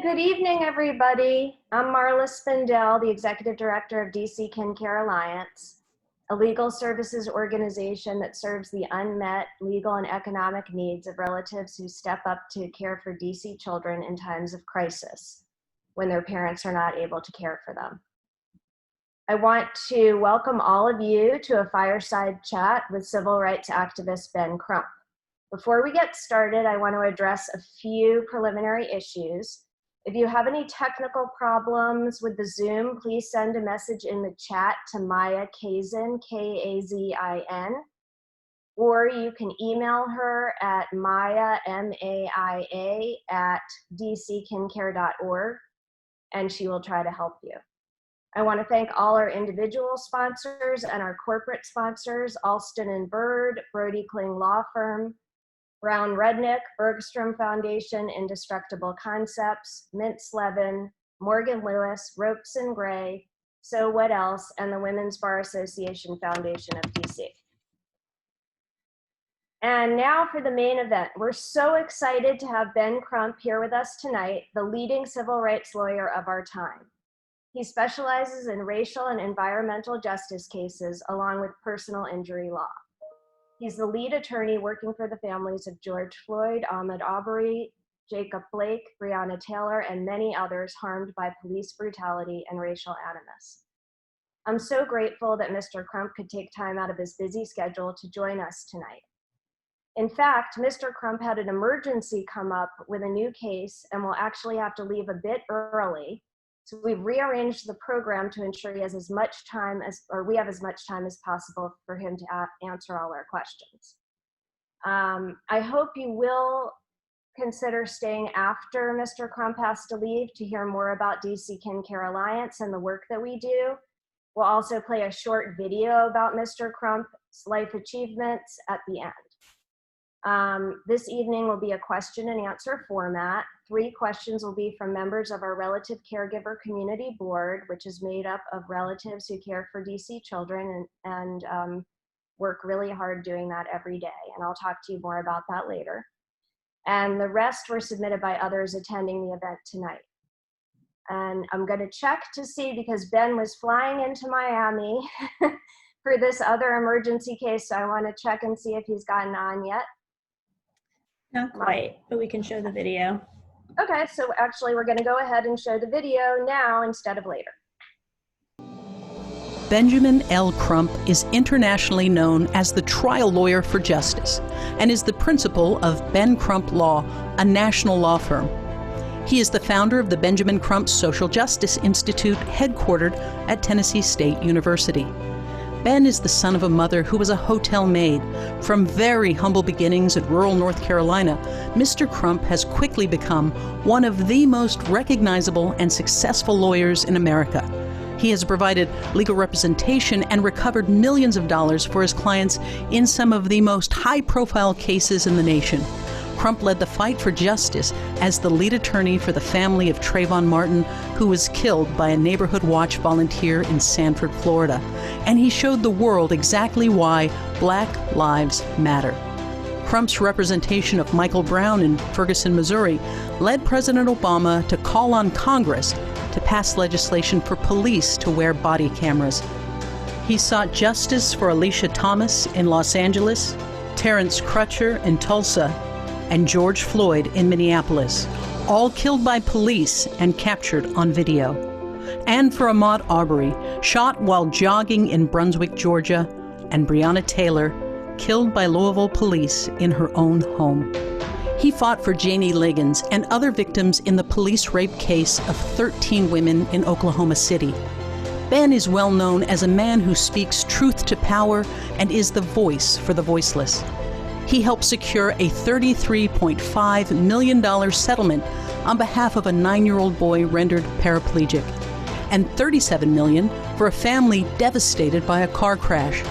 Good evening, everybody. I'm Marla Spindell, the Executive Director of DC KinCare Alliance, a legal services organization that serves the unmet legal and economic needs of relatives who step up to care for DC children in times of crisis when their parents are not able to care for them. I want to welcome all of you to a fireside chat with civil rights activist Ben Crump. Before we get started, I want to address a few preliminary issues. If you have any technical problems with the Zoom, please send a message in the chat to Maya Kazin, K-A-Z-I-N, or you can email her at Maya, M-A-I-A, @dckincare.org, and she will try to help you. I want to thank all our individual sponsors and our corporate sponsors, Alston & Bird, Brody Kling Law Firm, Brown Rudnick, Bergstrom Foundation, Indestructible Concepts, Mintz Levin, Morgan Lewis, Ropes and Gray, So What Else, and the Women's Bar Association Foundation of DC. And now for the main event. We're so excited to have Ben Crump here with us tonight, the leading civil rights lawyer of our time. He specializes in racial and environmental justice cases along with personal injury law. He's the lead attorney working for the families of George Floyd, Ahmaud Arbery, Jacob Blake, Breonna Taylor, and many others harmed by police brutality and racial animus. I'm so grateful that Mr. Crump could take time out of his busy schedule to join us tonight. In fact, Mr. Crump had an emergency come up with a new case and will actually have to leave a bit early. So we've rearranged the program to ensure he has as much time we have as much time as possible for him to answer all our questions. I hope you will consider staying after Mr. Crump has to leave to hear more about DC KinCare Alliance and the work that we do. We'll also play a short video about Mr. Crump's life achievements at the end. This evening will be a question and answer format. 3 questions will be from members of our Relative Caregiver Community Board, which is made up of relatives who care for DC children and work really hard doing that every day. And I'll talk to you more about that later. And the rest were submitted by others attending the event tonight. And I'm going to check to see, because Ben was flying into Miami for this other emergency case, so I want to check and see if he's gotten on yet. Not quite, but we can show the video. Okay, so actually we're going to go ahead and show the video now instead of later. Benjamin L. Crump is internationally known as the trial lawyer for justice and is the principal of Ben Crump Law, a national law firm. He is the founder of the Benjamin Crump Social Justice Institute, headquartered at Tennessee State University. Ben is the son of a mother who was a hotel maid. From very humble beginnings in rural North Carolina, Mr. Crump has quickly become one of the most recognizable and successful lawyers in America. He has provided legal representation and recovered millions of dollars for his clients in some of the most high-profile cases in the nation. Crump led the fight for justice as the lead attorney for the family of Trayvon Martin, who was killed by a Neighborhood Watch volunteer in Sanford, Florida. And he showed the world exactly why Black lives matter. Crump's representation of Michael Brown in Ferguson, Missouri, led President Obama to call on Congress to pass legislation for police to wear body cameras. He sought justice for Alicia Thomas in Los Angeles, Terrence Crutcher in Tulsa, and George Floyd in Minneapolis, all killed by police and captured on video. And for Ahmaud Arbery, shot while jogging in Brunswick, Georgia, and Breonna Taylor, killed by Louisville police in her own home. He fought for Janie Liggins and other victims in the police rape case of 13 women in Oklahoma City. Ben is well known as a man who speaks truth to power and is the voice for the voiceless. He helped secure a $33.5 million settlement on behalf of a 9-year-old boy rendered paraplegic, and $37 million for a family devastated by a car crash.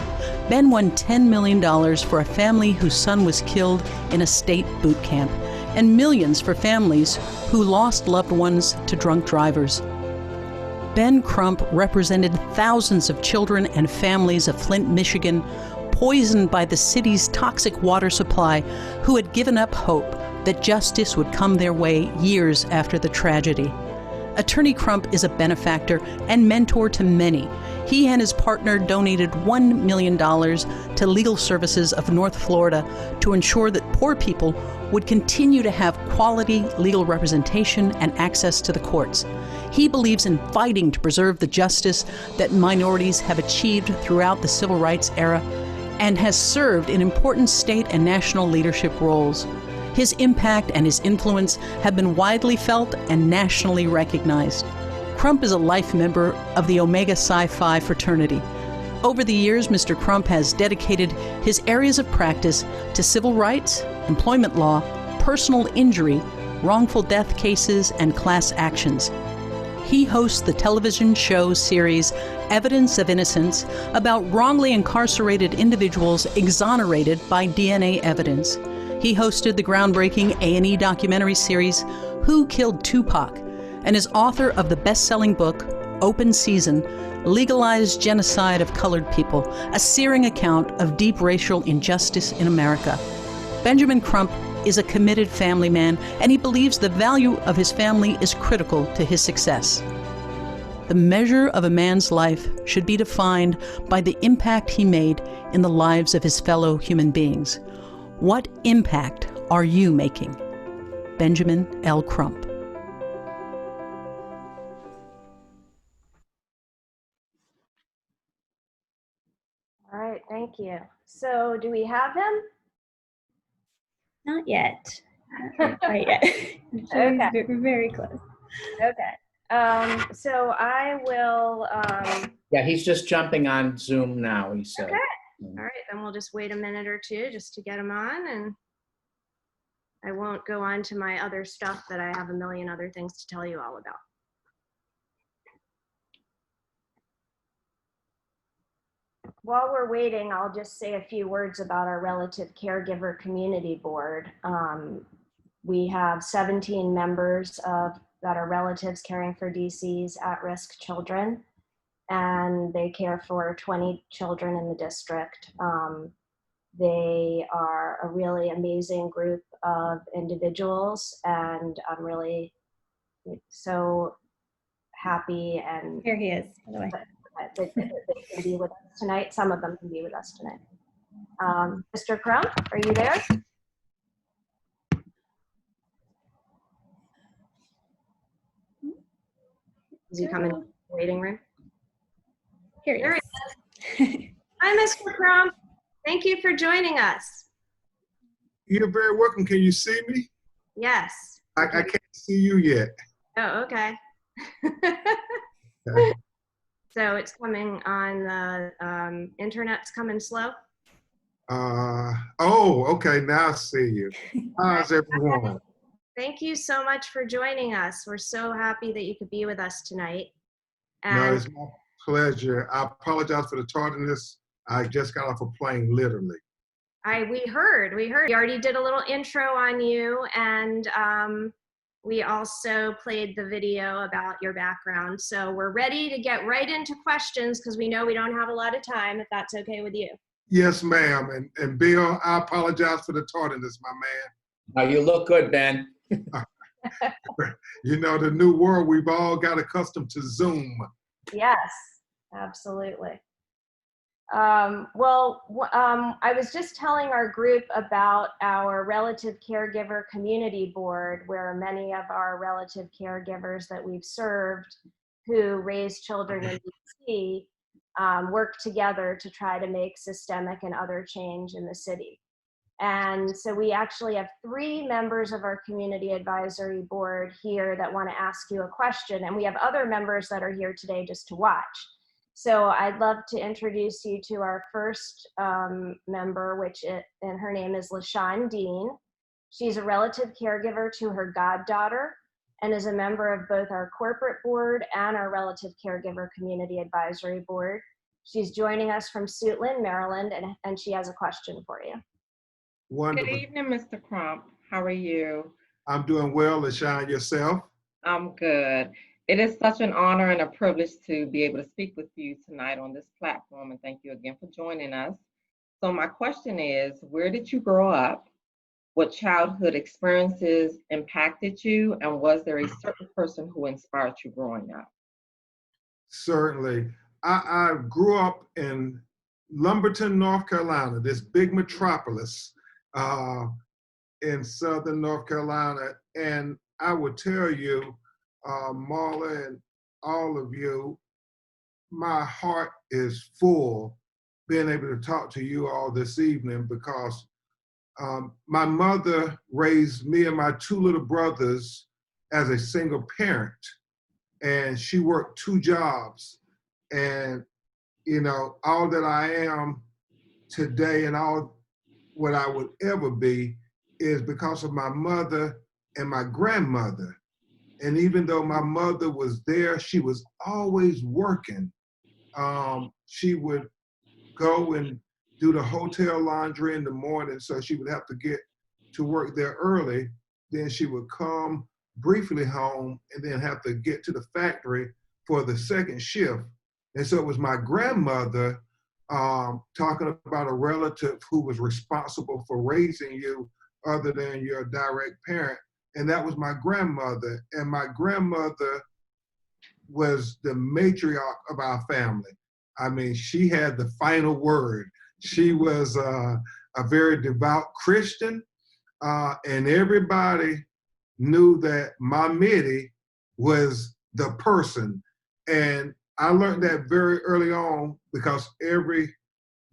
Ben won $10 million for a family whose son was killed in a state boot camp, and millions for families who lost loved ones to drunk drivers. Ben Crump represented thousands of children and families of Flint, Michigan, poisoned by the city's toxic water supply, who had given up hope that justice would come their way years after the tragedy. Attorney Crump is a benefactor and mentor to many. He and his partner donated $1 million to Legal Services of North Florida to ensure that poor people would continue to have quality legal representation and access to the courts. He believes in fighting to preserve the justice that minorities have achieved throughout the civil rights era and has served in important state and national leadership roles. His impact and his influence have been widely felt and nationally recognized. Crump is a life member of the Omega Psi Phi fraternity. Over the years, Mr. Crump has dedicated his areas of practice to civil rights, employment law, personal injury, wrongful death cases, and class actions. He hosts the television show series Evidence of Innocence about wrongly incarcerated individuals exonerated by DNA evidence. He hosted the groundbreaking A&E documentary series Who Killed Tupac, and is author of the best-selling book Open Season: Legalized Genocide of Colored People, a searing account of deep racial injustice in America. Benjamin Crump is a committed family man, and he believes the value of his family is critical to his success. The measure of a man's life should be defined by the impact he made in the lives of his fellow human beings. What impact are you making? Benjamin L. Crump. All right, thank you. So do we have him? Not yet. Not quite yet. Okay. We're very close. Okay. So I will, Yeah, he's just jumping on Zoom now, he said. okay. All right, then we'll just wait a minute or two just to get him on, and I won't go on to my other stuff that I have a million other things to tell you all about. While we're waiting, I'll just say a few words about our Relative Caregiver Community Board. We have 17 members that are relatives caring for DC's at-risk children, and they care for 20 children in the district. They are a really amazing group of individuals, and I'm really so happy and Here he is, by the way. that they can be with us tonight. Some of them can be with us tonight. Mr. Crump, are you there? Is he coming in the waiting room? Here he There is. Hi, Mr. Crump. Thank you for joining us. You're very welcome. Can you see me? Yes. I can't see you yet. Oh, okay. Okay. So it's coming on the internet's coming slow. Oh, okay. Now I see you. How's everyone? Thank you so much for joining us. We're so happy that you could be with us tonight. No, And it's my pleasure. I apologize for the tardiness. I just got off a plane, literally. we heard. We already did a little intro on you, and we also played the video about your background. So we're ready to get right into questions because we know we don't have a lot of time, if that's okay with you. Yes, ma'am. And Bill, I apologize for the tardiness, my man. You look good, Ben. You know, the new world, we've all got accustomed to Zoom. Yes, absolutely. I was just telling our group about our Relative Caregiver Community Board, where many of our relative caregivers that we've served who raise children in DC work together to try to make systemic and other change in the city. And so we actually have 3 members of our community advisory board here that want to ask you a question, and we have other members that are here today just to watch. So I'd love to introduce you to our first member, and her name is LaShawn Dean. She's a relative caregiver to her goddaughter and is a member of both our corporate board and our Relative Caregiver Community Advisory Board. She's joining us from Suitland, Maryland, and she has a question for you. Wonderful. Good evening, Mr. Crump. How are you? I'm doing well, LaShawn. Yourself? I'm good. It is such an honor and a privilege to be able to speak with you tonight on this platform, and thank you again for joining us. So my question is, where did you grow up? what childhood experiences impacted you, and was there a certain person who inspired you growing up? Certainly. I grew up in Lumberton, North Carolina, this big metropolis in southern North Carolina. And I would tell you, Marla and all of you, my heart is full being able to talk to you all this evening because my mother raised me and my two little brothers as a single parent, and she worked two jobs. And, you know, all that I am today and all what I would ever be is because of my mother and my grandmother. And even though my mother was there, she was always working. She would go and do the hotel laundry in the morning, so she would have to get to work there early. Then she would come briefly home and then have to get to the factory for the second shift. And so it was my grandmother talking about a relative who was responsible for raising you other than your direct parent. And that was my grandmother. And my grandmother was the matriarch of our family. I mean, she had the final word. She was a very devout Christian, and everybody knew that my Mittie was the person. And I learned that very early on because every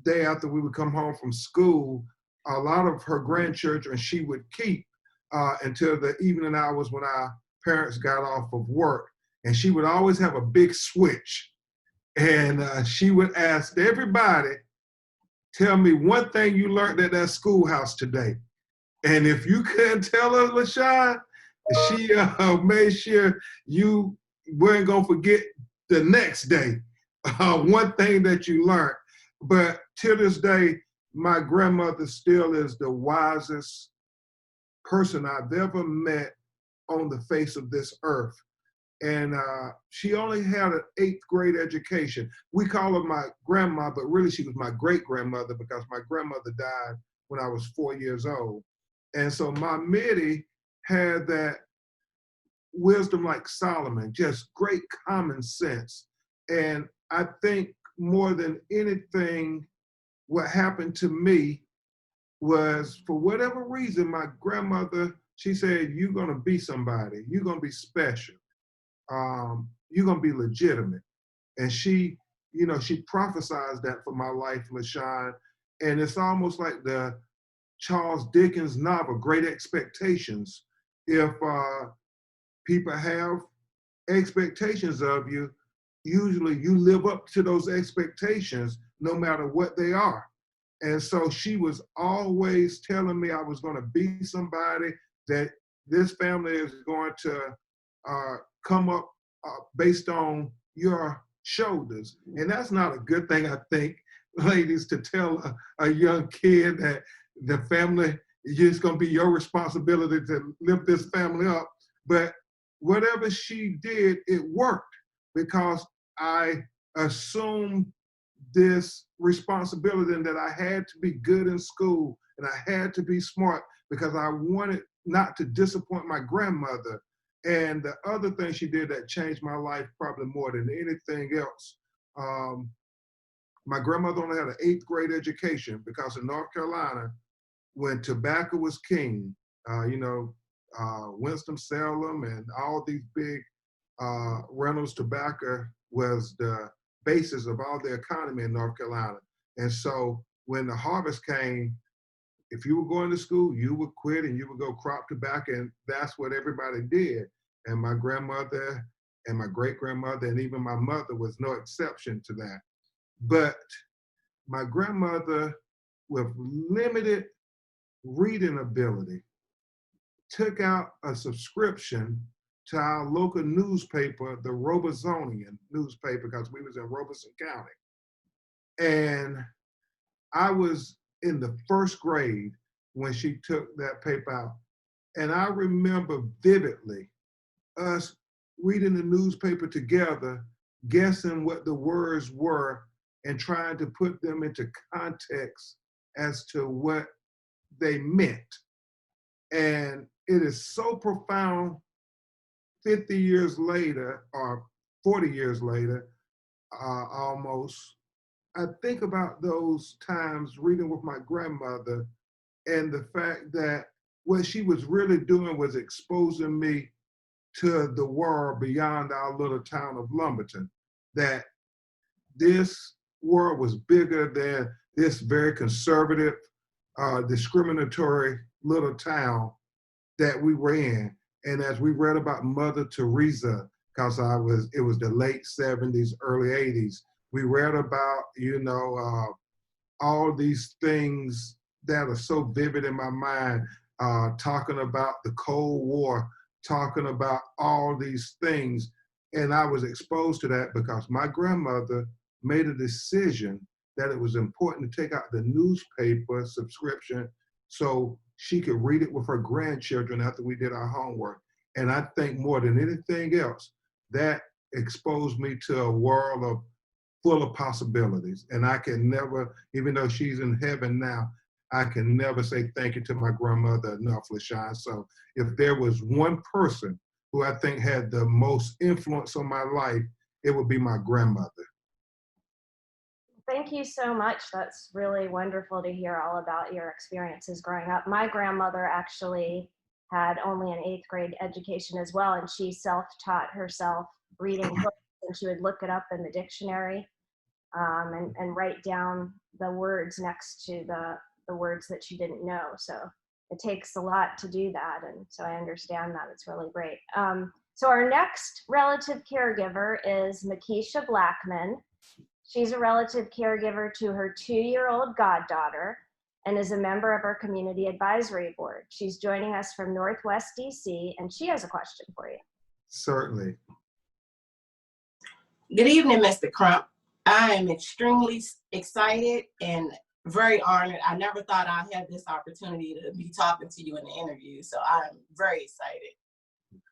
day after we would come home from school, a lot of her grandchildren she would keep until the evening hours when our parents got off of work. And she would always have a big switch. And she would ask everybody, tell me one thing you learned at that schoolhouse today. And if you couldn't tell her, LaShawn, she made sure you weren't going to forget the next day one thing that you learned. But to this day, my grandmother still is the wisest person I've ever met on the face of this earth. And she only had an 8th grade education. We call her my grandma, but really she was my great grandmother because my grandmother died when I was 4 years old. And so my Mittie had that wisdom like Solomon, just great common sense. And I think more than anything, what happened to me was, for whatever reason, my grandmother, she said, you're gonna be somebody, you're gonna be special. You're gonna be legitimate. And she, you know, she prophesied that for my life, LaShawn. And it's almost like the Charles Dickens novel, Great Expectations. If people have expectations of you, usually you live up to those expectations no matter what they are. And so she was always telling me I was gonna be somebody, that this family is going to come up based on your shoulders. And that's not a good thing, I think, ladies, to tell a young kid that the family, it's going to be your responsibility to lift this family up. But whatever she did, it worked because I assumed this responsibility and that I had to be good in school and I had to be smart because I wanted not to disappoint my grandmother. And the other thing she did that changed my life probably more than anything else, my grandmother only had an 8th grade education because in North Carolina, when tobacco was king, Winston-Salem and all these big Reynolds tobacco was the basis of all the economy in North Carolina. And so when the harvest came, if you were going to school, you would quit and you would go crop tobacco, and that's what everybody did. And my grandmother and my great-grandmother and even my mother was no exception to that. But my grandmother, with limited reading ability, took out a subscription to our local newspaper, the Robazonian newspaper, because we was in Robeson County. And I was in the 1st grade when she took that paper out. And I remember vividly us reading the newspaper together, guessing what the words were and trying to put them into context as to what they meant. And it is so profound 50 years later, or 40 years later, almost. I think about those times reading with my grandmother and the fact that what she was really doing was exposing me to the world beyond our little town of Lumberton, that this world was bigger than this very conservative, discriminatory little town that we were in. And as we read about Mother Teresa, because it was the late 70s, early 80s, we read about, all these things that are so vivid in my mind, talking about the Cold War, talking about all these things. And I was exposed to that because my grandmother made a decision that it was important to take out the newspaper subscription so she could read it with her grandchildren after we did our homework. And I think more than anything else, that exposed me to a world full of possibilities. And I can never, even though she's in heaven now, I can never say thank you to my grandmother enough, LaShawn. So if there was one person who I think had the most influence on my life, it would be my grandmother. Thank you so much. That's really wonderful to hear all about your experiences growing up. My grandmother actually had only an 8th grade education as well, and she self-taught herself reading books, and she would look it up in the dictionary and write down the words next to the words that she didn't know. So it takes a lot to do that, and so I understand that. It's really great. So our next relative caregiver is Makisha Blackman. She's a relative caregiver to her 2-year-old goddaughter and is a member of our community advisory board. She's joining us from Northwest DC, and she has a question for you. Certainly. Good evening, Mr. Crump. I am extremely excited and very honored. I never thought I'd have this opportunity to be talking to you in the interview, so I'm very excited.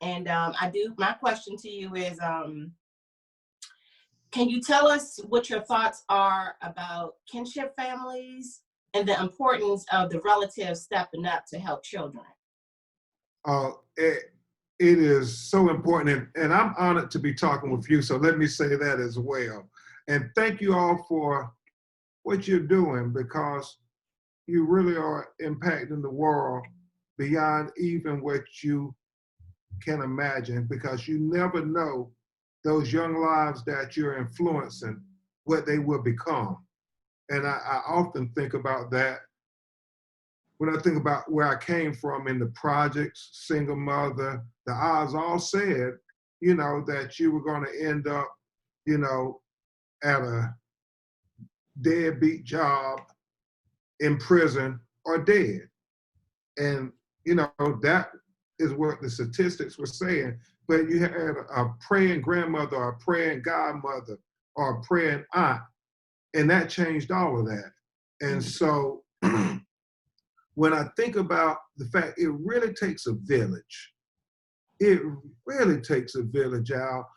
And my question to you is, can you tell us what your thoughts are about kinship families and the importance of the relatives stepping up to help children? It is so important, and I'm honored to be talking with you, so let me say that as well. And thank you all for what you're doing, because you really are impacting the world beyond even what you can imagine, because you never know those young lives that you're influencing, what they will become. And I often think about that when I think about where I came from in the projects, single mother. The odds all said, that you were going to end up, at a deadbeat job, in prison, or dead. And, that is what the statistics were saying. But you had a praying grandmother, or a praying godmother, or a praying aunt, and that changed all of that. And so when I think about the fact it really takes a village, it really takes a village, Al.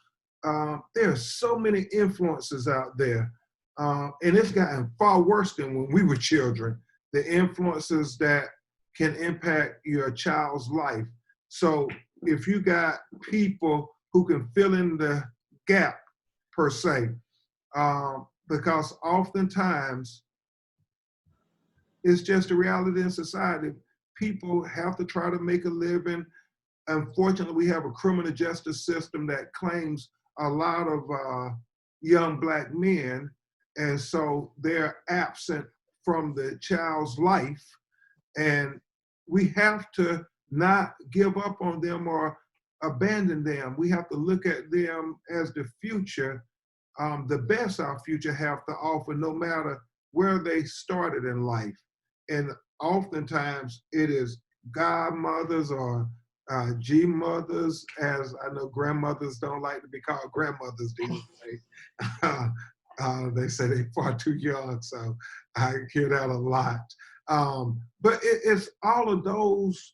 There are so many influences out there, and it's gotten far worse than when we were children, the influences that can impact your child's life. So if you got people who can fill in the gap, per se, because oftentimes it's just a reality in society. People have to try to make a living. Unfortunately, we have a criminal justice system that claims a lot of young Black men, and so they're absent from the child's life. And we have to not give up on them or abandon them. We have to look at them as the future, the best our future have to offer, no matter where they started in life. And oftentimes it is godmothers or G-mothers, as I know grandmothers don't like to be called grandmothers these days. They say they're far too young, so I hear that a lot. But it's all of those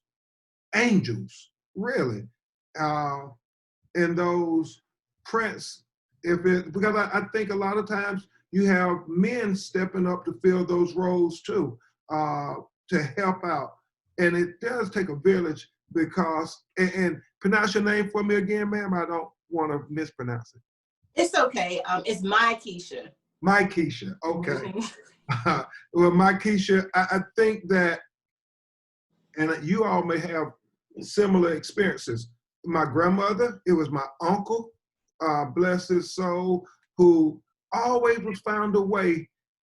angels, really, and those prince. Because I think a lot of times you have men stepping up to fill those roles too, to help out. And it does take a village because, and pronounce your name for me again, ma'am. I don't want to mispronounce it. It's okay. It's my Keisha. My Keisha, okay. Well, my Keisha, I think that, and you all may have similar experiences. My grandmother, it was my uncle, bless his soul, who always was found a way.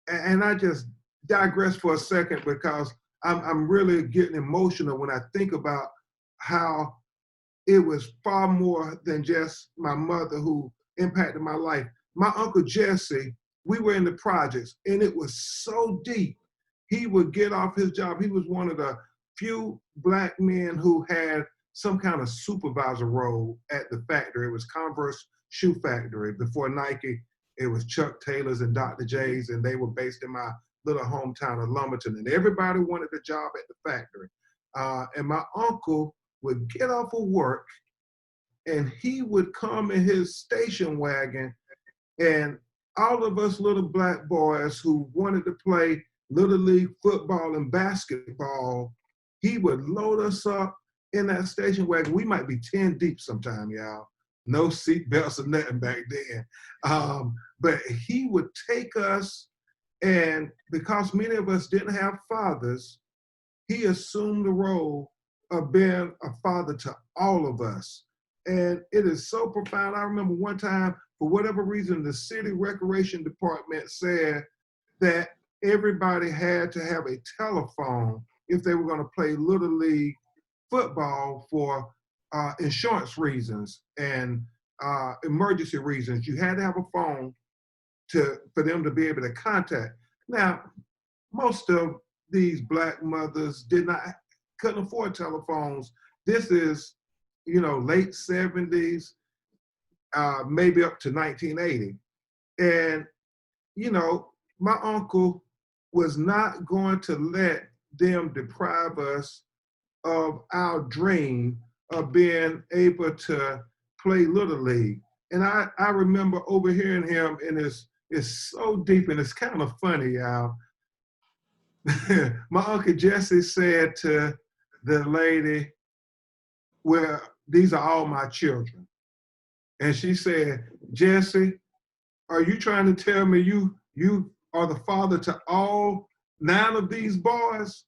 And I just digress for a second because I'm really getting emotional when I think about how it was far more than just my mother who impacted my life. My Uncle Jesse, we were in the projects and it was so deep. He would get off his job. He was one of the few Black men who had some kind of supervisor role at the factory. It was Converse Shoe Factory. Before Nike, it was Chuck Taylor's and Dr. J's, and they were based in my little hometown of Lumberton. And everybody wanted a job at the factory. And my uncle would get off of work and he would come in his station wagon, and all of us little Black boys who wanted to play Little League football and basketball, he would load us up in that station wagon. We might be 10 deep sometime, y'all. No seat belts or nothing back then. But he would take us, and because many of us didn't have fathers, he assumed the role of being a father to all of us. And it is so profound. I remember one time, for whatever reason, the city recreation department said that everybody had to have a telephone if they were going to play Little League football for insurance reasons and emergency reasons. You had to have a phone for them to be able to contact. Now, most of these Black mothers couldn't afford telephones. This is, late 70s, maybe up to 1980. And, my uncle was not going to let them deprive us of our dream of being able to play Little League. And I remember overhearing him, and it's so deep and it's kind of funny, y'all. My Uncle Jesse said to the lady, well, these are all my children. And she said, Jesse, are you trying to tell me you are the father to all 9 of these boys?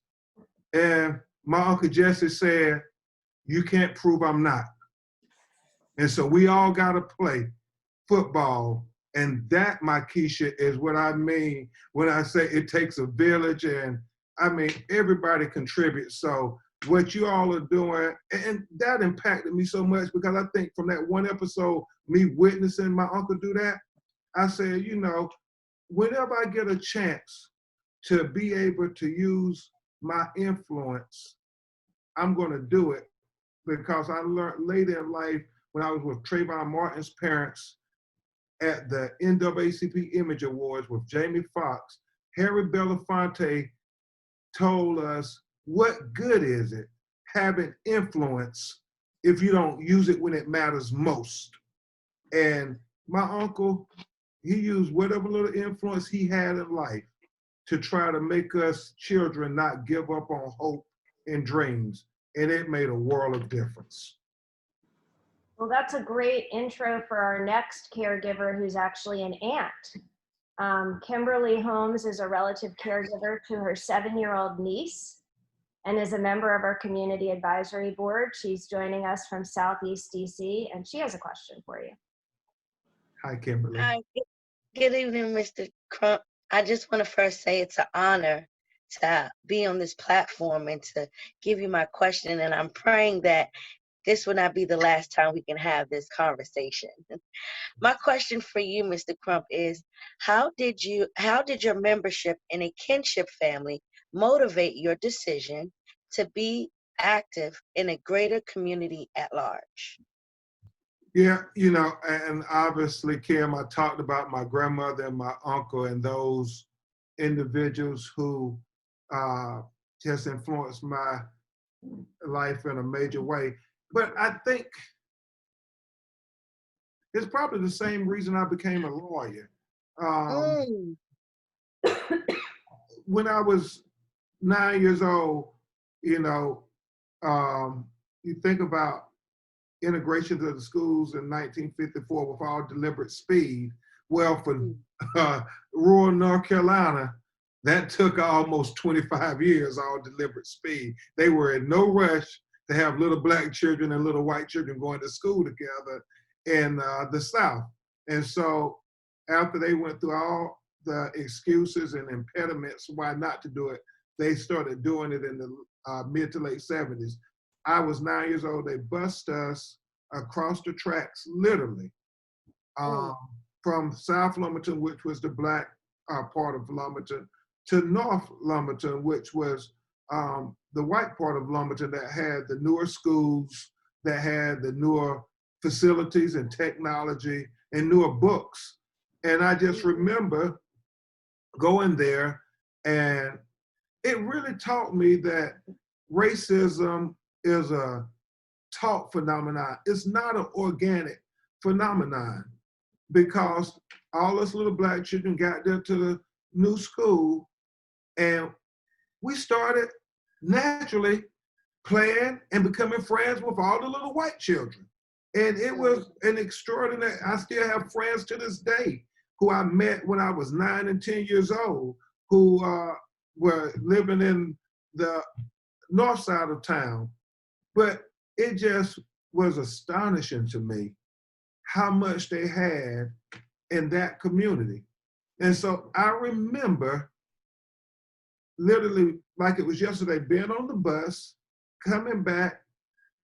And my Uncle Jesse said, you can't prove I'm not. And so we all got to play football. And that, my Keisha, is what I mean when I say it takes a village. And I mean, everybody contributes. So what you all are doing, and that impacted me so much because I think from that one episode, me witnessing my uncle do that, I said, whenever I get a chance to be able to use my influence, I'm going to do it, because I learned later in life when I was with Trayvon Martin's parents at the NAACP Image Awards with Jamie Foxx, Harry Belafonte told us, what good is it having influence if you don't use it when it matters most? And my uncle, he used whatever little influence he had in life to try to make us children not give up on hope and dreams. And it made a world of difference. Well, that's a great intro for our next caregiver, who's actually an aunt. Kimberly Holmes is a relative caregiver to her 7-year-old niece and is a member of our community advisory board. She's joining us from Southeast DC, and she has a question for you. Hi, Kimberly. Hi, good evening, Mr. Crump. I just want to first say it's an honor to be on this platform and to give you my question. And I'm praying that this will not be the last time we can have this conversation. My question for you, Mr. Crump, is how did your membership in a kinship family motivate your decision to be active in a greater community at large? Yeah, and obviously, Kim, I talked about my grandmother and my uncle and those individuals who just influenced my life in a major way. But I think it's probably the same reason I became a lawyer. When I was 9 years old, you know, you think about integration to the schools in 1954 with all deliberate speed. Well, for rural North Carolina, that took almost 25 years, all deliberate speed. They were in no rush to have little black children and little white children going to school together in the South. And so after they went through all the excuses and impediments why not to do it, they started doing it in the mid to late 70s. I was 9 years old. They bused us across the tracks, literally, from South Lumberton, which was the black part of Lumberton, to North Lumberton, which was the white part of Lumberton that had the newer schools, that had the newer facilities and technology and newer books. And I just remember going there, and it really taught me that racism is a taught phenomenon. It's not an organic phenomenon, because all us little black children got there to the new school, and we started naturally playing and becoming friends with all the little white children. And it was an extraordinary, I still have friends to this day who I met when I was 9 and 10 years old, who were living in the north side of town. But it just was astonishing to me how much they had in that community. And so I remember literally like it was yesterday, being on the bus, coming back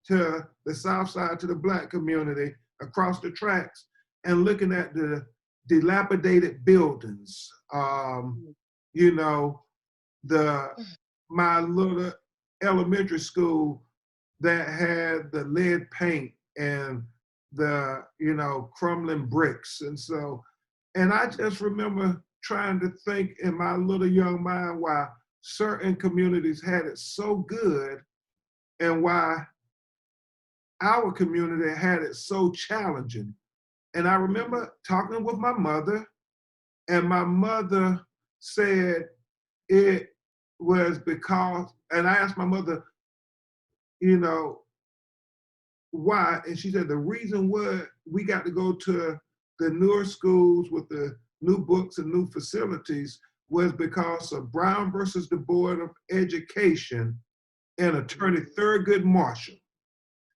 to the south side, to the black community across the tracks, and looking at the dilapidated buildings. You know, my little elementary school that had the lead paint and the, you know, crumbling bricks. And I just remember trying to think in my little young mind why certain communities had it so good and why our community had it so challenging. And I remember talking with my mother, and my mother said it was because, and I asked my mother, you know, why? And she said the reason was we got to go to the newer schools with the new books and new facilities was because of Brown versus the Board of Education and Attorney Thurgood Marshall.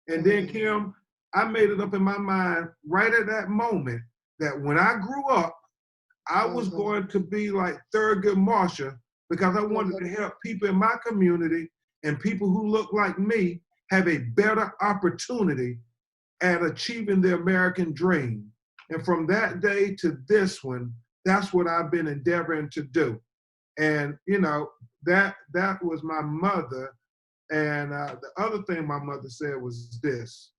And then, Kim, I made it up in my mind right at that moment that when I grew up, I was going to be like Thurgood Marshall, because I wanted to help people in my community and people who look like me have a better opportunity at achieving the American dream. And from that day to this one, that's what I've been endeavoring to do. And, you know, that was my mother. And the other thing my mother said was this.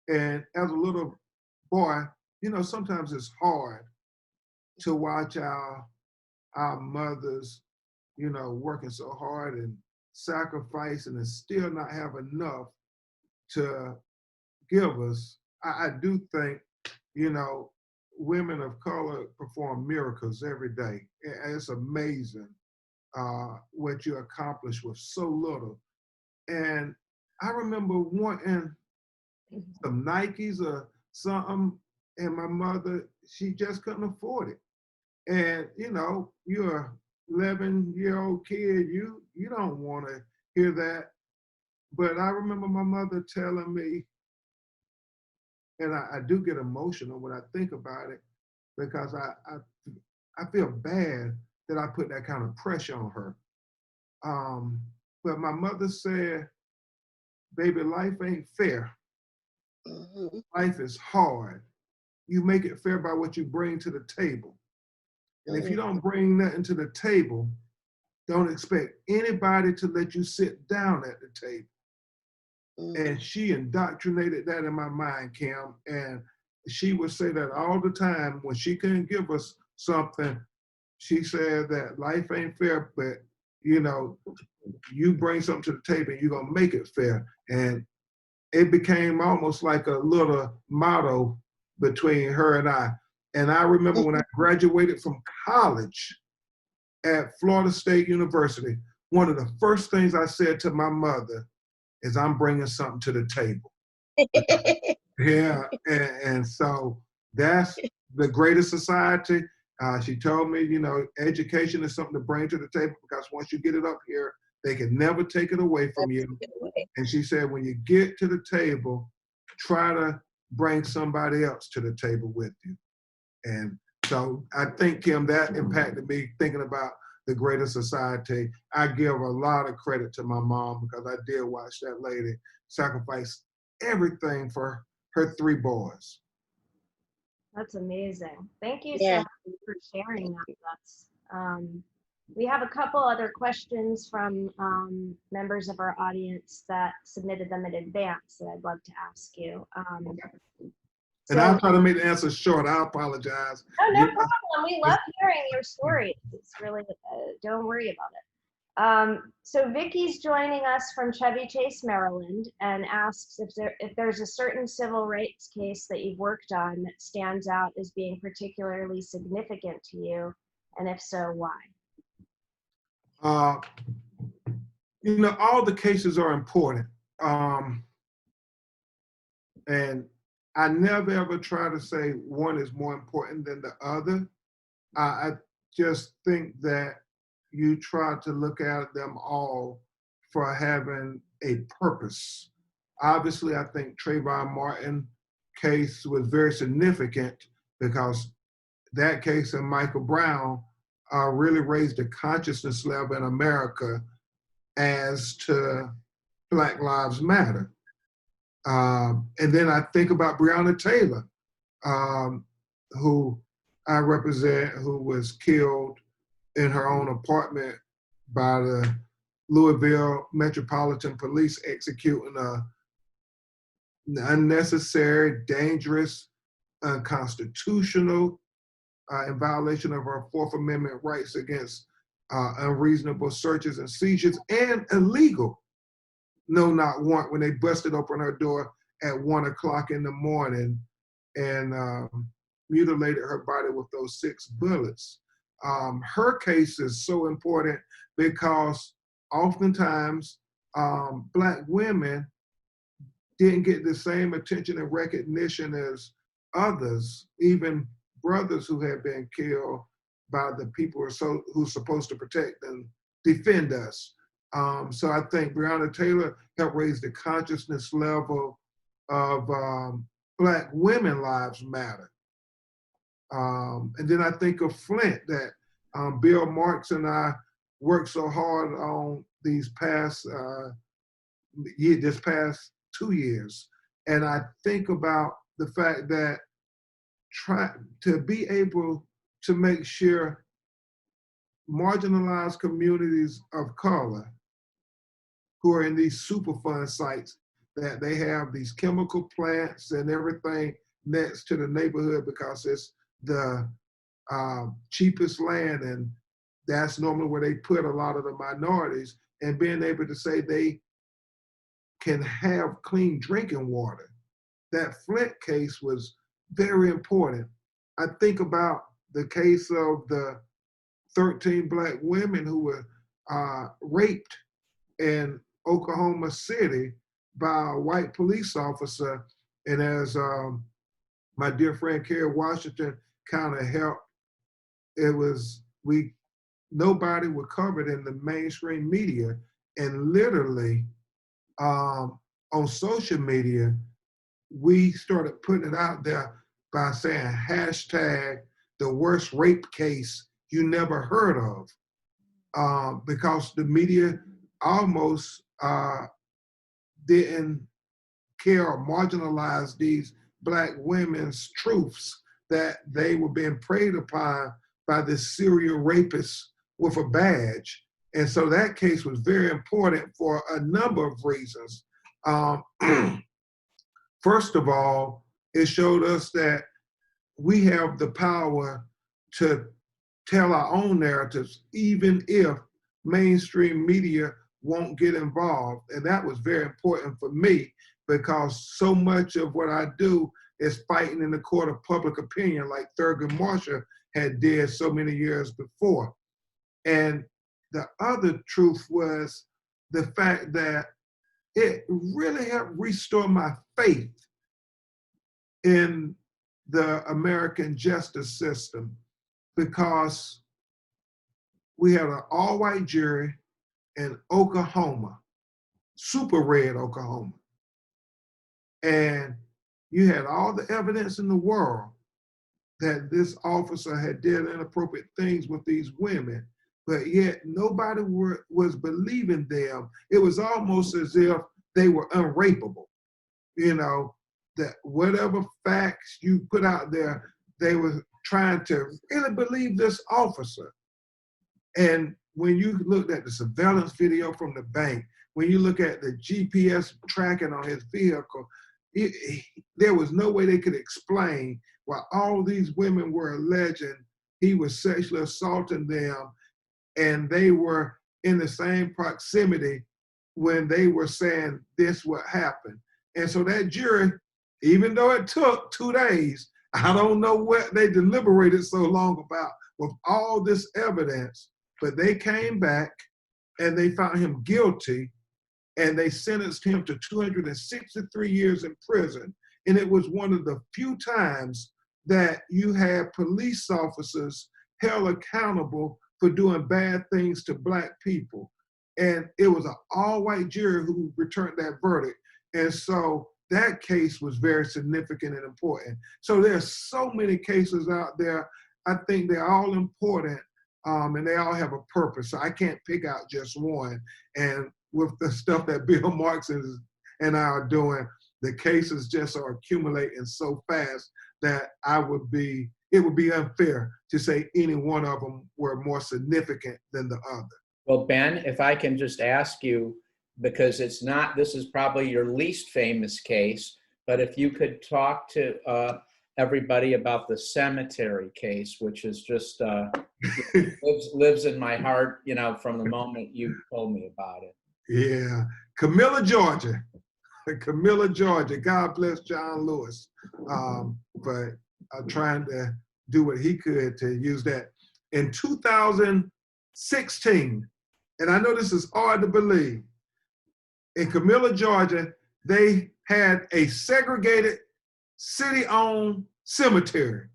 And as a little boy, you know, sometimes it's hard to watch our mothers, you know, working so hard and sacrificing and still not have enough to give us. I do think, you know, women of color perform miracles every day. It's amazing what you accomplish with so little. And I remember wanting some Nikes or something, and my mother, she just couldn't afford it. And, you know, you're an 11-year-old kid, you don't want to hear that. But I remember my mother telling me, and I do get emotional when I think about it, because I feel bad that I put that kind of pressure on her. But my mother said, baby, life ain't fair. Life is hard. You make it fair by what you bring to the table. And if you don't bring nothing to the table, don't expect anybody to let you sit down at the table. And she indoctrinated that in my mind, Kim. And she would say that all the time when she couldn't give us something. She said that life ain't fair, but, you know, you bring something to the table and you're going to make it fair. And it became almost like a little motto between her and I. And I remember when I graduated from college at Florida State University, one of the first things I said to my mother is, I'm bringing something to the table. Yeah, and so that's the greatest society. She told me, you know, education is something to bring to the table, because once you get it up here, they can never take it away from you. And she said, when you get to the table, try to bring somebody else to the table with you. And so I think, Kim, that impacted me thinking about the greater society. I give a lot of credit to my mom, because I did watch that lady sacrifice everything for her 3 boys. That's amazing. Thank you so Yeah. much for sharing that with us. We have a couple other questions from members of our audience that submitted them in advance that I'd love to ask you. And I'll try to make the answer short. I apologize. No problem. We love hearing your stories. It's really, don't worry about it. So Vicky's joining us from Chevy Chase, Maryland, and asks if there's a certain civil rights case that you've worked on that stands out as being particularly significant to you, and if so, why? You know, all the cases are important. And I never ever try to say one is more important than the other. I just think that you try to look at them all for having a purpose. Obviously, I think Trayvon Martin case was very significant, because that case and Michael Brown really raised the consciousness level in America as to Black Lives Matter. And then I think about Breonna Taylor, who I represent, who was killed in her own apartment by the Louisville Metropolitan Police, executing an unnecessary, dangerous, unconstitutional, in violation of our 4th Amendment rights against unreasonable searches and seizures, and illegal no knock warrant when they busted open her door at 1 o'clock in the morning and mutilated her body with those 6 bullets. Her case is so important because oftentimes Black women didn't get the same attention and recognition as others, even brothers who had been killed by the people who's supposed to protect and defend us. So I think Breonna Taylor helped raise the consciousness level of Black women lives matter. And then I think of Flint, that Bill Marks and I worked so hard on this past 2 years. And I think about the fact that try to be able to make sure marginalized communities of color who are in these Superfund sites, that they have these chemical plants and everything next to the neighborhood because it's the cheapest land, and that's normally where they put a lot of the minorities, and being able to say they can have clean drinking water. That Flint case was very important. I think about the case of the 13 Black women who were raped in Oklahoma City by a white police officer. And as my dear friend Kerry Washington kind of helped, nobody was covered in the mainstream media. And literally on social media, we started putting it out there by saying hashtag the worst rape case you never heard of, because the media almost didn't care or marginalize these Black women's truths, that they were being preyed upon by this serial rapist with a badge. And so that case was very important for a number of reasons. First of all, it showed us that we have the power to tell our own narratives, even if mainstream media won't get involved. And that was very important for me, because so much of what I do is fighting in the court of public opinion, like Thurgood Marshall had did so many years before. And the other truth was the fact that it really helped restore my faith in the American justice system, because we had an all-white jury in Oklahoma, super red Oklahoma. And you had all the evidence in the world that this officer had did inappropriate things with these women, but yet nobody was believing them. It was almost as if they were unrapeable. You know, that whatever facts you put out there, they were trying to really believe this officer. And when you looked at the surveillance video from the bank, when you look at the GPS tracking on his vehicle, there was no way they could explain why all these women were alleging he was sexually assaulting them, and they were in the same proximity when they were saying this would happen. And so that jury, even though it took 2 days, I don't know what they deliberated so long about with all this evidence, but they came back and they found him guilty, and they sentenced him to 263 years in prison. And it was one of the few times that you had police officers held accountable for doing bad things to Black people. And it was an all-white jury who returned that verdict. And so that case was very significant and important. So there's so many cases out there. I think they're all important, and they all have a purpose. So I can't pick out just one. And with the stuff that Bill Marks and I are doing, the cases just are accumulating so fast that it would be unfair to say any one of them were more significant than the other. Well, Ben, if I can just ask you, because this is probably your least famous case, but if you could talk to everybody about the cemetery case, which is just lives in my heart, you know, from the moment you told me about it. Yeah, Camilla, Georgia. Camilla, Georgia. God bless John Lewis, but trying to do what he could to use that. In 2016, and I know this is hard to believe, in Camilla, Georgia, they had a segregated city-owned cemetery.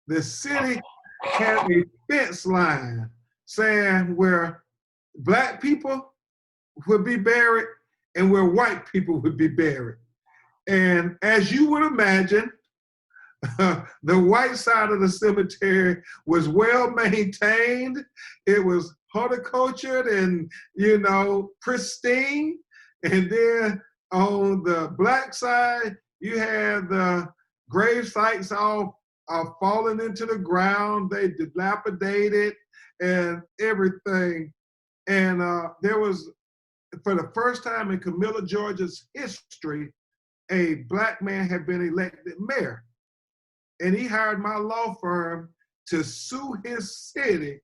The city had a fence line saying where Black people would be buried and where white people would be buried. And as you would imagine, the white side of the cemetery was well maintained. It was horticultured and, you know, pristine. And then on the Black side, you had the grave sites all falling into the ground. They dilapidated and everything. And there was, for the first time in Camilla, Georgia's history, a Black man had been elected mayor. And he hired my law firm to sue his city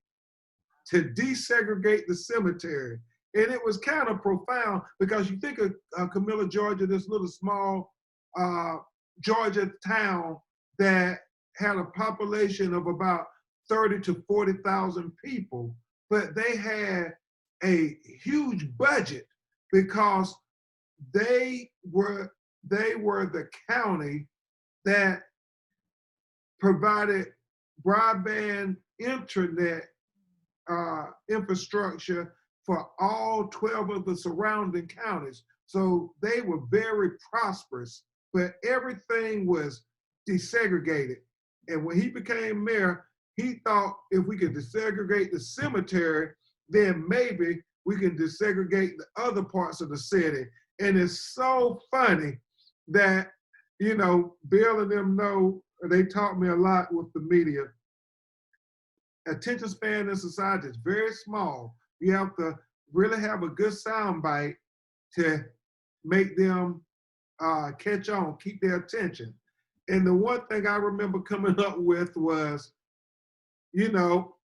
to desegregate the cemetery. And it was kind of profound, because you think of Camilla, Georgia, this little small Georgia town that had a population of about 30 to 40,000 people, but they had a huge budget because they were the county that provided broadband internet infrastructure for all 12 of the surrounding counties. So they were very prosperous, but everything was desegregated. And when he became mayor, he thought if we could desegregate the cemetery, then maybe we can desegregate the other parts of the city. And it's so funny that, you know, Bill and them know, they taught me a lot with the media. Attention span in society is very small. You have to really have a good sound bite to make them catch on, keep their attention. And the one thing I remember coming up with was, you know,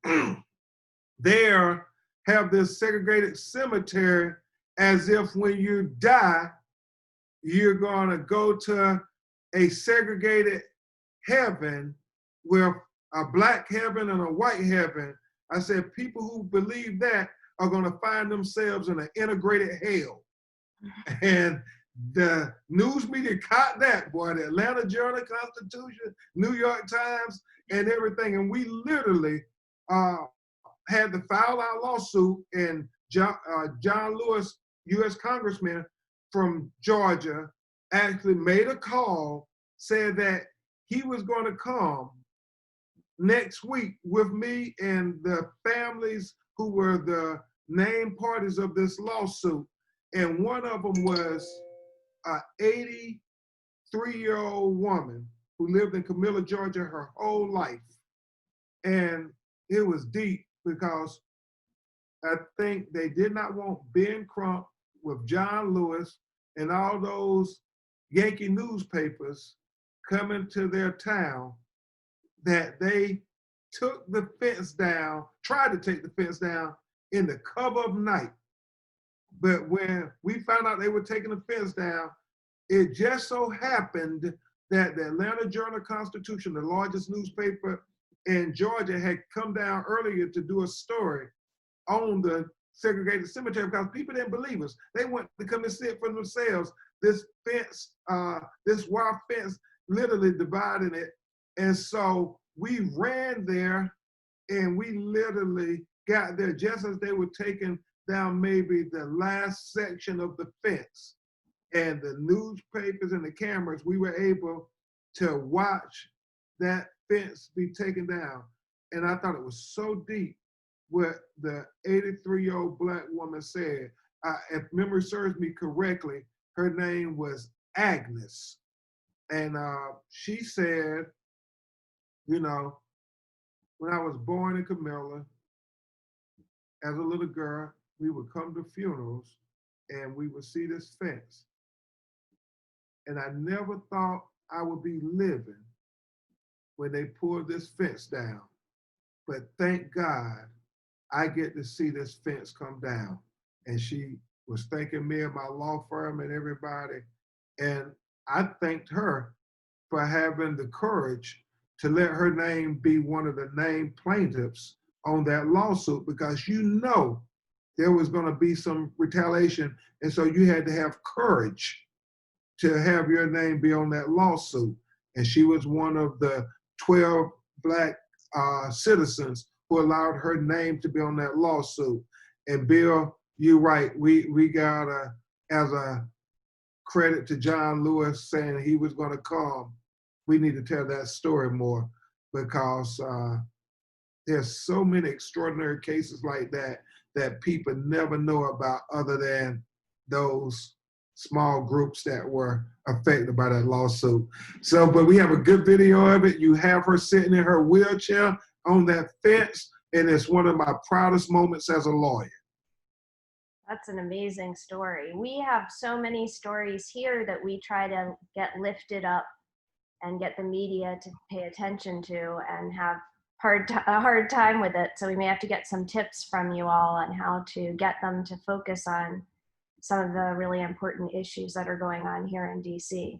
there have this segregated cemetery as if when you die, you're gonna go to a segregated heaven where a Black heaven and a white heaven, I said, people who believe that are going to find themselves in an integrated hell. And the news media caught that, boy, the Atlanta Journal-Constitution, New York Times, and everything. And we literally had to file our lawsuit, and John Lewis, U.S. Congressman from Georgia, actually made a call, said that he was going to come next week with me and the families who were the named parties of this lawsuit. And one of them was an 83-year-old woman who lived in Camilla, Georgia her whole life. And it was deep because I think they did not want Ben Crump with John Lewis and all those Yankee newspapers coming to their town, that they took the fence down, tried to take the fence down in the cover of night. But when we found out they were taking the fence down, it just so happened that the Atlanta Journal-Constitution, the largest newspaper in Georgia, had come down earlier to do a story on the segregated cemetery because people didn't believe us. They wanted to come and see it for themselves. This fence, this wire fence, literally dividing it. And so we ran there, and we literally got there just as they were taking down maybe the last section of the fence. And the newspapers and the cameras, we were able to watch that fence be taken down. And I thought it was so deep what the 83-year-old Black woman said. If memory serves me correctly, her name was Agnes. And she said, you know, when I was born in Camilla, as a little girl, we would come to funerals and we would see this fence. And I never thought I would be living when they pulled this fence down. But thank God I get to see this fence come down. And she was thanking me and my law firm and everybody. And I thanked her for having the courage to let her name be one of the named plaintiffs on that lawsuit, because you know there was going to be some retaliation. And so you had to have courage to have your name be on that lawsuit. And she was one of the 12 Black citizens who allowed her name to be on that lawsuit. And Bill, you're right, we got as a credit to John Lewis saying he was going to come, we need to tell that story more, because there's so many extraordinary cases like that that people never know about other than those small groups that were affected by that lawsuit. So, but we have a good video of it. You have her sitting in her wheelchair on that fence, and it's one of my proudest moments as a lawyer. That's an amazing story. We have so many stories here that we try to get lifted up and get the media to pay attention to, and have a hard time with it. So we may have to get some tips from you all on how to get them to focus on some of the really important issues that are going on here in DC.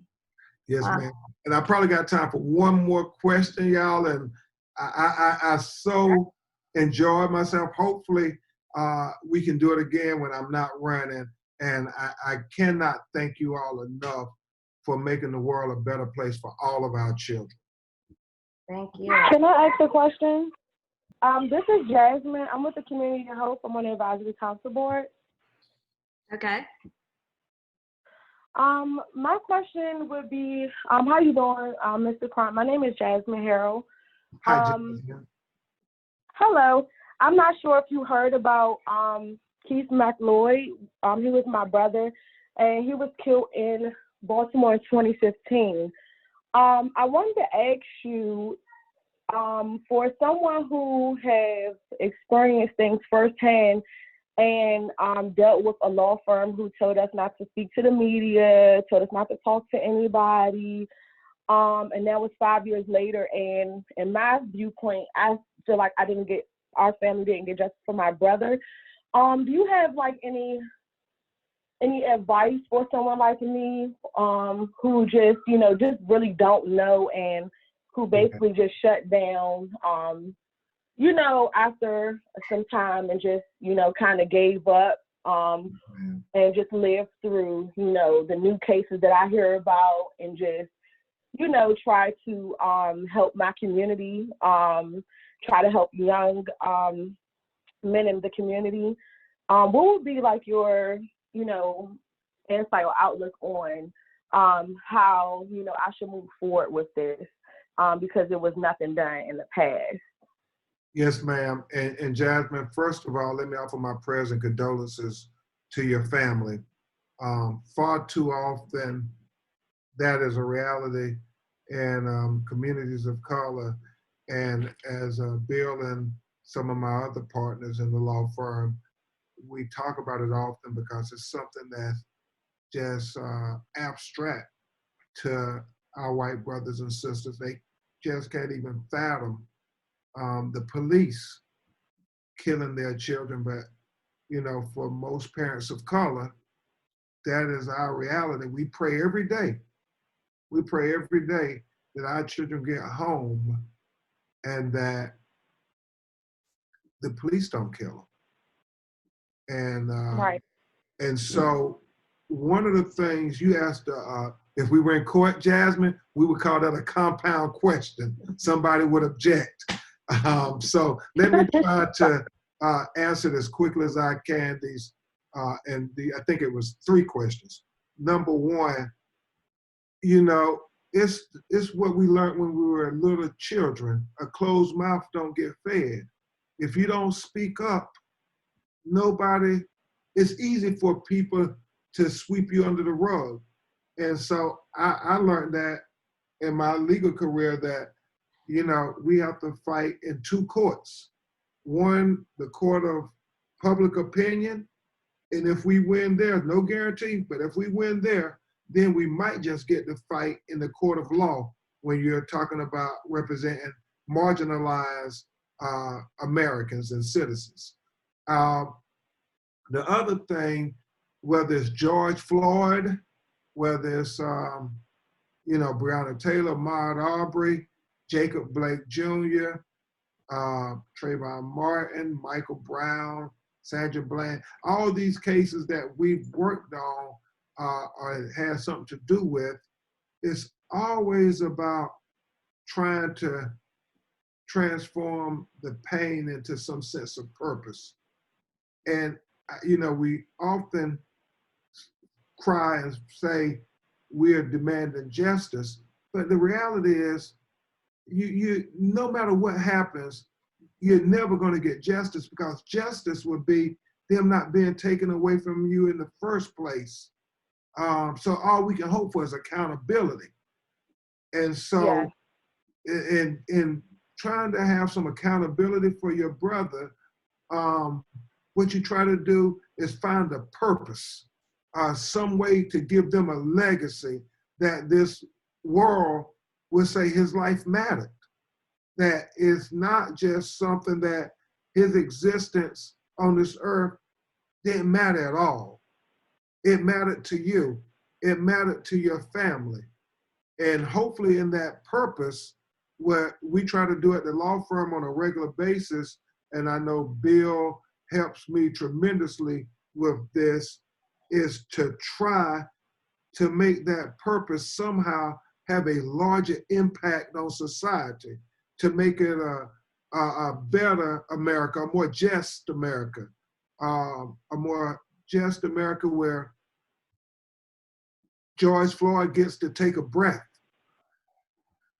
Yes, ma'am. And I probably got time for one more question, y'all. And I so enjoyed myself. Hopefully we can do it again when I'm not running. And I cannot thank you all enough for making the world a better place for all of our children. Thank you. Can I ask a question? This is Jasmine. I'm with the Community Hope. I'm on the Advisory Council Board. Okay. My question would be, how you doing, Mr. Crump? My name is Jasmine Harrell. Hi, Jasmine. Hello. I'm not sure if you heard about Keith McLeod. He was my brother, and he was killed in Baltimore in 2015. I wanted to ask you, for someone who has experienced things firsthand and dealt with a law firm who told us not to speak to the media, told us not to talk to anybody, and that was 5 years later. And in my viewpoint, I feel like our family didn't get justice for my brother. Do you have like any advice for someone like me, who just really don't know, and who basically just shut down you know, after some time and just, you know, kind of gave up and just lived through, you know, the new cases that I hear about and just, you know, try to help my community, try to help young men in the community. What would be like your, you know, insight or outlook on how, you know, I should move forward with this because there was nothing done in the past? Yes, ma'am. And Jasmine, first of all, let me offer my prayers and condolences to your family. Far too often, that is a reality in communities of color. And as Bill and some of my other partners in the law firm, we talk about it often because it's something that's just abstract to our white brothers and sisters. They just can't even fathom the police killing their children. But, you know, for most parents of color, that is our reality. We pray every day. We pray every day that our children get home and that the police don't kill them. And Right. and so one of the things you asked, if we were in court, Jasmine, we would call that a compound question. Somebody would object. So let me try to answer it as quickly as I can. I think it was 3 questions. Number one, you know, it's what we learned when we were little children. A closed mouth don't get fed. If you don't speak up, it's easy for people to sweep you under the rug. And so I learned that in my legal career that, you know, we have to fight in 2 courts. One, the court of public opinion. And if we win there, no guarantee, but if we win there, then we might just get to fight in the court of law when you're talking about representing marginalized Americans and citizens. The other thing, whether it's George Floyd, whether it's, you know, Breonna Taylor, Ahmaud Arbery, Jacob Blake Jr., Trayvon Martin, Michael Brown, Sandra Bland, all these cases that we've worked on or has something to do with, it's always about trying to transform the pain into some sense of purpose. And, you know, we often cry and say we're demanding justice, but the reality is you no matter what happens, you're never going to get justice, because justice would be them not being taken away from you in the first place. So all we can hope for is accountability. And so in trying to have some accountability for your brother, what you try to do is find a purpose, some way to give them a legacy that this world will say his life mattered. That it's not just something that his existence on this earth didn't matter at all. It mattered to you. It mattered to your family. And hopefully in that purpose, what we try to do at the law firm on a regular basis, and I know Bill helps me tremendously with this, is to try to make that purpose somehow have a larger impact on society, to make it a better America, a more just America, a more just America where George Floyd gets to take a breath,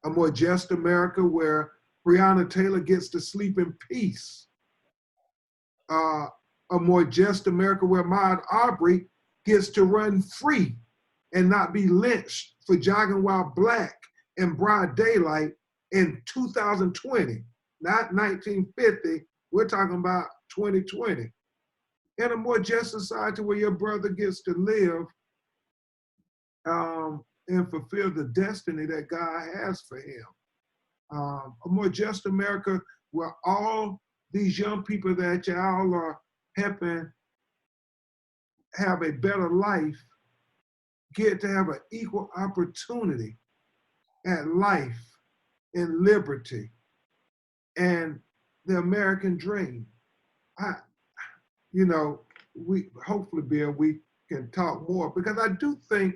a more just America where Breonna Taylor gets to sleep in peace, a more just America where Ahmaud Arbery gets to run free and not be lynched for jogging while black in broad daylight in 2020, not 1950. We're talking about 2020. In a more just society where your brother gets to live and fulfill the destiny that God has for him. A more just America where all these young people that y'all are helping have a better life get to have an equal opportunity at life and liberty. And the American dream. You know, we hopefully, Bill, we can talk more, because I do think,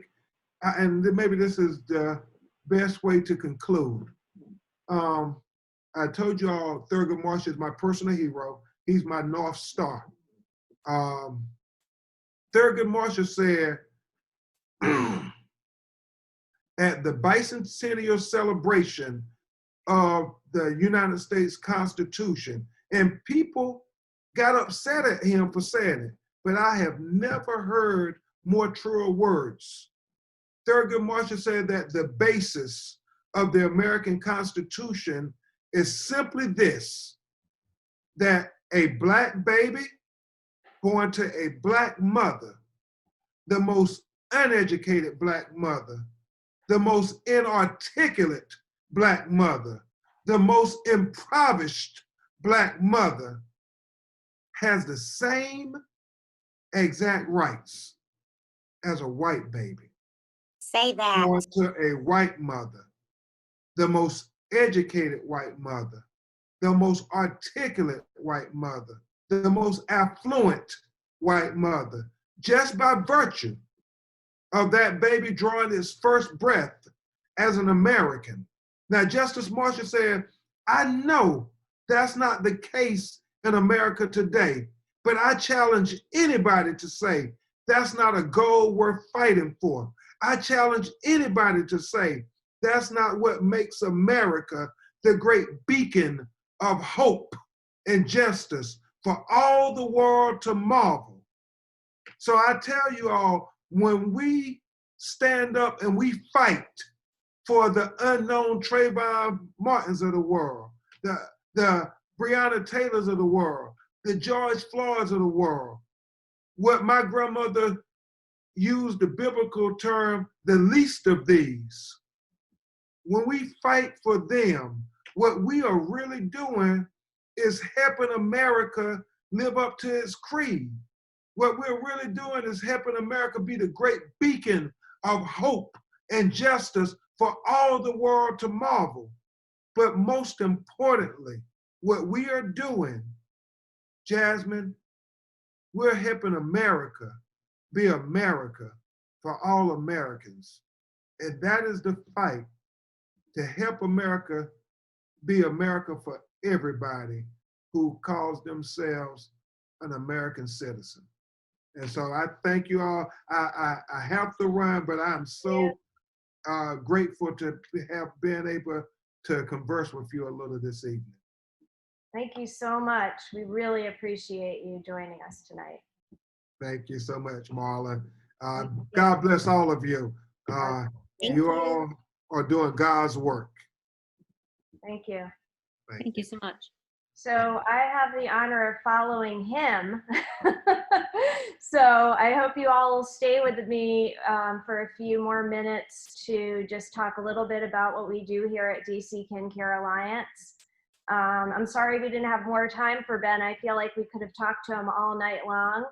and maybe this is the best way to conclude. I told you all Thurgood Marshall is my personal hero. He's my North Star. Thurgood Marshall said, at the bicentennial celebration of the United States Constitution, and people got upset at him for saying it, but I have never heard more truer words. Thurgood Marshall said that the basis of the American Constitution is simply this, that a Black baby born to a Black mother, the most uneducated Black mother, the most inarticulate Black mother, the most impoverished Black mother, has the same exact rights as a white baby. Say that. Born to a white mother, the most educated white mother, the most articulate white mother, the most affluent white mother, just by virtue of that baby drawing its first breath as an American. Now, Justice Marshall said, I know that's not the case in America today, but I challenge anybody to say that's not a goal worth fighting for. I challenge anybody to say that's not what makes America the great beacon of hope and justice for all the world to marvel. So I tell you all, when we stand up and we fight for the unknown Trayvon Martins of the world, the Breonna Taylors of the world, the George Floyds of the world, what my grandmother used the biblical term, the least of these. When we fight for them, what we are really doing is helping America live up to its creed. What we're really doing is helping America be the great beacon of hope and justice for all the world to marvel. But most importantly, what we are doing, Jasmine, we're helping America be America for all Americans. And that is the fight, to help America be America for everybody who calls themselves an American citizen. And so I thank you all. I have to run, but I'm so grateful to have been able to converse with you a little this evening. Thank you so much. We really appreciate you joining us tonight. Thank you so much, Marla. God bless all of you. You all are doing God's work. Thank you. Thank you so much. So I have the honor of following him. So I hope you all will stay with me for a few more minutes to just talk a little bit about what we do here at DC KinCare Alliance. I'm sorry we didn't have more time for Ben. I feel like we could have talked to him all night long.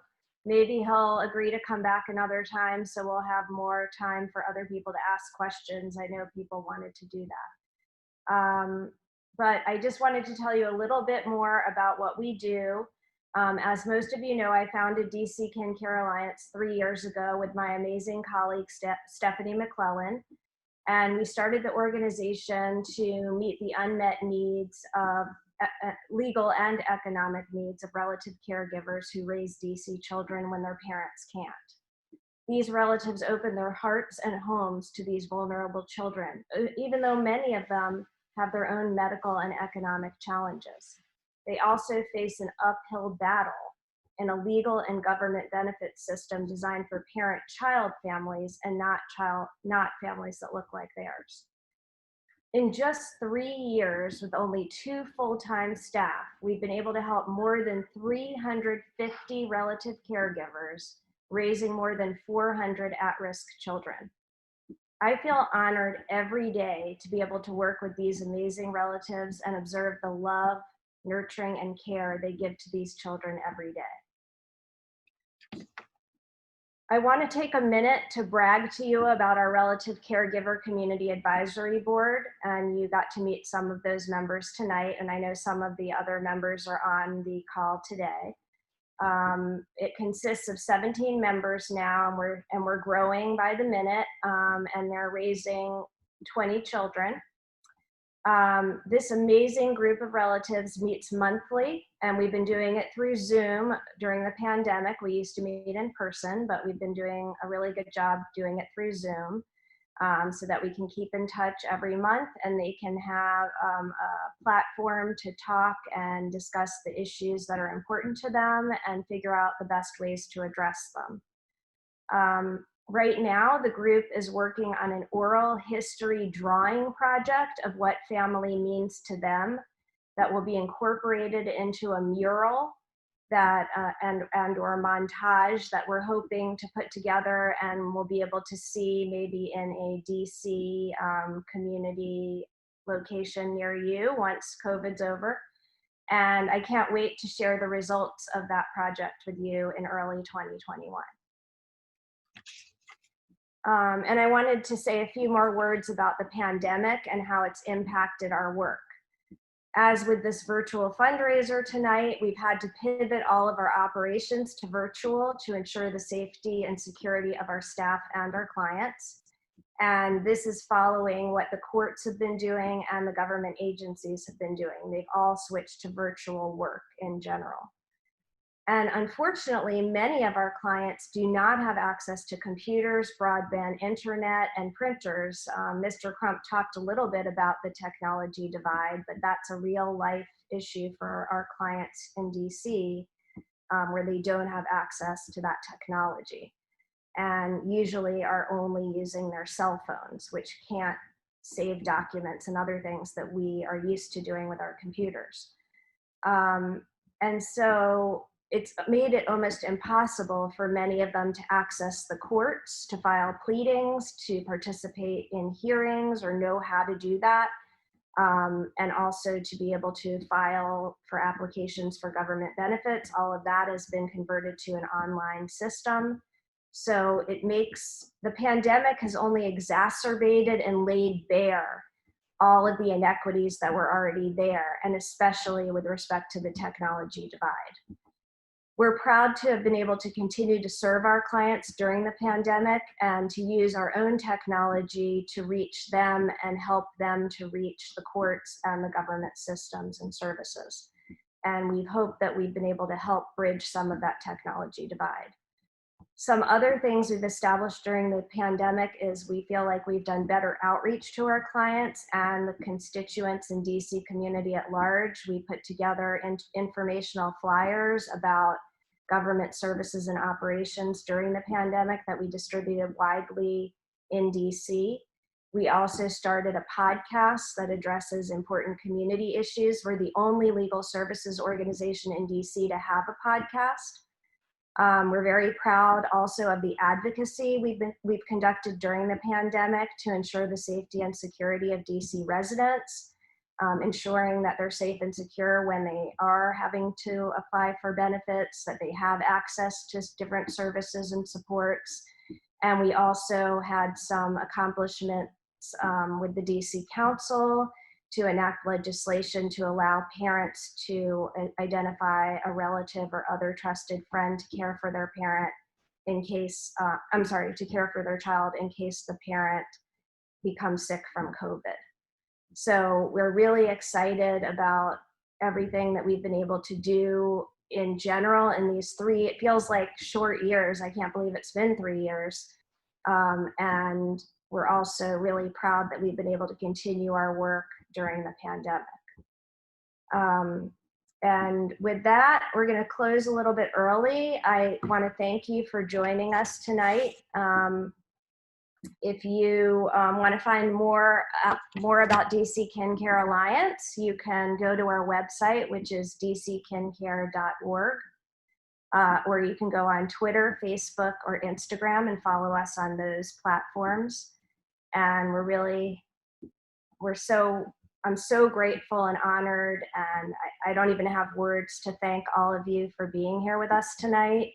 Maybe he'll agree to come back another time, so we'll have more time for other people to ask questions. I know people wanted to do that. But I just wanted to tell you a little bit more about what we do. As most of you know, I founded DC KinCare Alliance 3 years ago with my amazing colleague, Stephanie McClellan. And we started the organization to meet the unmet needs of legal and economic needs of relative caregivers who raise DC children when their parents can't. These relatives open their hearts and homes to these vulnerable children, even though many of them have their own medical and economic challenges. They also face an uphill battle in a legal and government benefit system designed for parent-child families and not families that look like theirs. In just 3 years, with only 2 full-time staff, we've been able to help more than 350 relative caregivers, raising more than 400 at-risk children. I feel honored every day to be able to work with these amazing relatives and observe the love, nurturing, and care they give to these children every day. I want to take a minute to brag to you about our Relative Caregiver Community Advisory Board, and you got to meet some of those members tonight, and I know some of the other members are on the call today. It consists of 17 members now, and we're growing by the minute, and they're raising 20 children. This amazing group of relatives meets monthly, and we've been doing it through Zoom during the pandemic. We used to meet in person, but we've been doing a really good job doing it through Zoom, so that we can keep in touch every month, and they can have a platform to talk and discuss the issues that are important to them and figure out the best ways to address them. Right now, the group is working on an oral history drawing project of what family means to them that will be incorporated into a mural that and or montage that we're hoping to put together, and we'll be able to see maybe in a DC community location near you once COVID's over. And I can't wait to share the results of that project with you in early 2021. And I wanted to say a few more words about the pandemic and how it's impacted our work. As with this virtual fundraiser tonight, we've had to pivot all of our operations to virtual to ensure the safety and security of our staff and our clients. And this is following what the courts have been doing and the government agencies have been doing. They've all switched to virtual work in general. And unfortunately, many of our clients do not have access to computers, broadband internet, and printers. Mr. Crump talked a little bit about the technology divide, but that's a real life issue for our clients in DC, where they don't have access to that technology, and usually are only using their cell phones, which can't save documents and other things that we are used to doing with our computers. And so it's made it almost impossible for many of them to access the courts, to file pleadings, to participate in hearings or know how to do that, and also to be able to file for applications for government benefits. All of that has been converted to an online system. So it makes, the pandemic has only exacerbated and laid bare all of the inequities that were already there, and especially with respect to the technology divide. We're proud to have been able to continue to serve our clients during the pandemic and to use our own technology to reach them and help them to reach the courts and the government systems and services. And we hope that we've been able to help bridge some of that technology divide. Some other things we've established during the pandemic is we feel like we've done better outreach to our clients and the constituents in DC community at large. We put together informational flyers about government services and operations during the pandemic that we distributed widely in DC. We also started a podcast that addresses important community issues. We're the only legal services organization in DC to have a podcast. We're very proud also of the advocacy we've conducted during the pandemic to ensure the safety and security of DC residents, ensuring that they're safe and secure when they are having to apply for benefits, that they have access to different services and supports. And we also had some accomplishments with the DC Council to enact legislation to allow parents to identify a relative or other trusted friend to care for their parent in case, to care for their child in case the parent becomes sick from COVID. So we're really excited about everything that we've been able to do in general in these it feels like short years. I can't believe it's been 3 years. And we're also really proud that we've been able to continue our work during the pandemic. And with that, we're going to close a little bit early. I want to thank you for joining us tonight. If you want to find more about DC KinCare Alliance, you can go to our website, which is dckincare.org, or you can go on Twitter, Facebook, or Instagram and follow us on those platforms. And I'm so grateful and honored, and I don't even have words to thank all of you for being here with us tonight.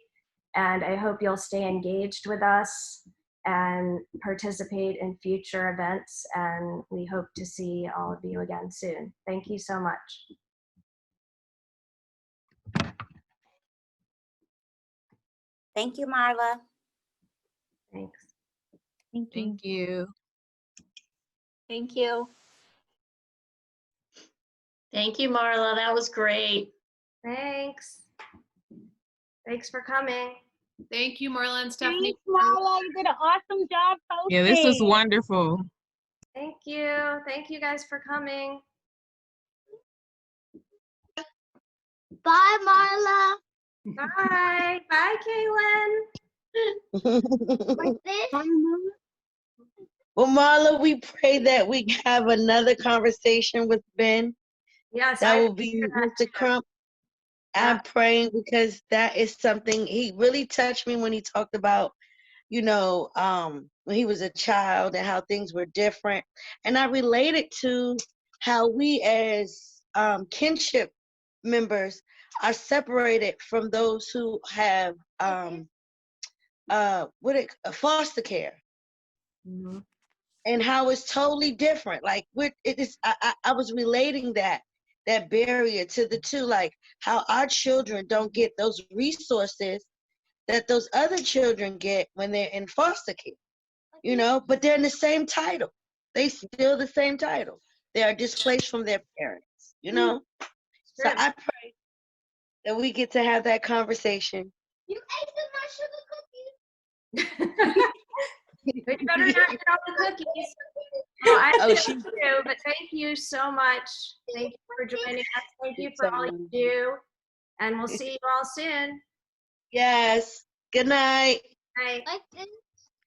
And I hope you'll stay engaged with us and participate in future events. And we hope to see all of you again soon. Thank you so much. Thank you, Marla. Thanks. Thank you. Thank you. Thank you. Thank you, Marla. That was great. Thanks. Thanks for coming. Thank you, Marla and Stephanie. Thanks, Marla. You did an awesome job hosting. Yeah, this was wonderful. Thank you. Thank you guys for coming. Bye, Marla. Bye. Bye, Kaylin. Like this? Well, Marla, we pray that we have another conversation with Ben. Yes, That I will be pray for that Mr. too. Crump. Yeah. I'm praying because that is something he really touched me when he talked about, when he was a child and how things were different. And I related to how we as kinship members are separated from those who have foster care. Mm-hmm. And how it's totally different. Like I was relating that barrier to the two, like how our children don't get those resources that those other children get when they're in foster care, but they're in the same title. They still the same title. They are displaced from their parents, So I pray that we get to have that conversation. You ate my sugar cookies. You better not eat all the cookies. Well, I Oh, do she- too, but thank you so much. Thank you for joining us. Thank you for all you do. And we'll see you all soon. Yes. Good night. Bye. Like this.